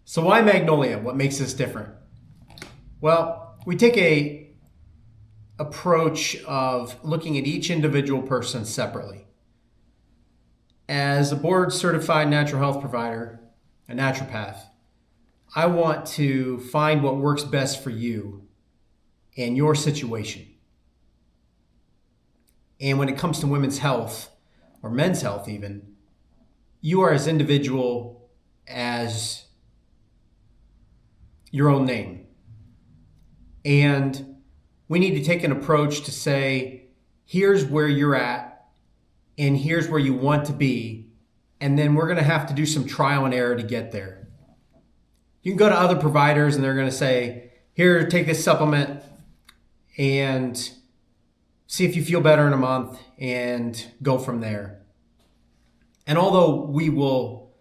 So why Magnolia? What makes us different? Well, we take a approach of looking at each individual person separately. As a board certified natural health provider, a naturopath, I want to find what works best for you and your situation. And when it comes to women's health, or men's health even, you are as individual as your own name. And we need to take an approach to say, here's where you're at, and here's where you want to be, and then we're going to have to do some trial and error to get there. You can go to other providers and they're going to say, here, take this supplement and see if you feel better in a month and go from there. And although we will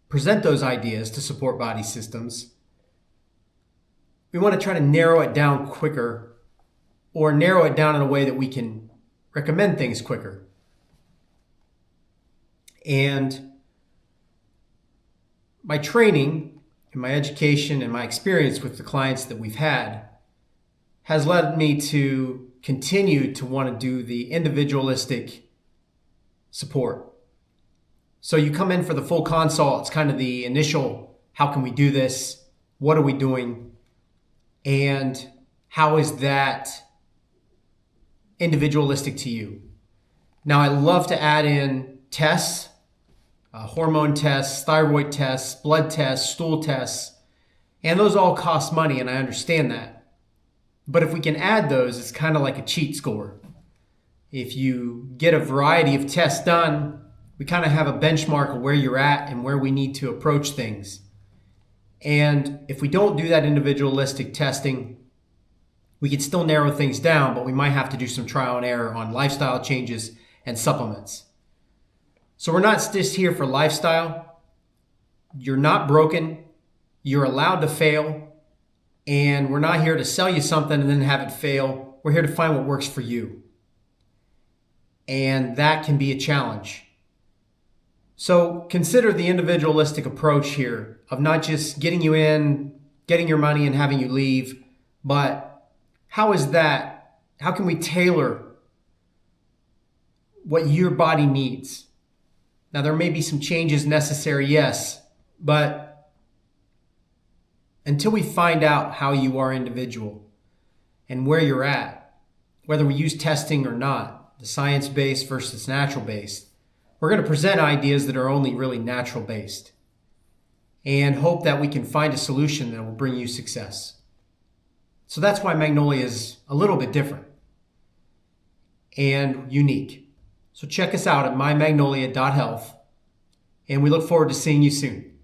present those ideas to support body systems, we want to try to narrow it down quicker, or narrow it down in a way that we can recommend things quicker. And my training and my education and my experience with the clients that we've had has led me to continue to want to do the individualistic support. So you come in for the full consult. It's kind of the initial, how can we do this? What are we doing? And how is that individualistic to you? Now, I love to add in tests, hormone tests, thyroid tests, blood tests, stool tests, and those all cost money, and I understand that. But if we can add those, it's kind of like a cheat score. If you get a variety of tests done, we kind of have a benchmark of where you're at and where we need to approach things. And if we don't do that individualistic testing, we can still narrow things down, but we might have to do some trial and error on lifestyle changes and supplements. So we're not just here for lifestyle. You're not broken. You're allowed to fail. And we're not here to sell you something and then have it fail. We're here to find what works for you. And that can be a challenge. So consider the individualistic approach here of not just getting you in, getting your money and having you leave, but how can we tailor what your body needs? Now, there may be some changes necessary, yes, but until we find out how you are individual and where you're at, whether we use testing or not, the science-based versus natural-based, we're going to present ideas that are only really natural-based and hope that we can find a solution that will bring you success. So that's why Magnolia is a little bit different and unique. So check us out at mymagnolia.health, and we look forward to seeing you soon.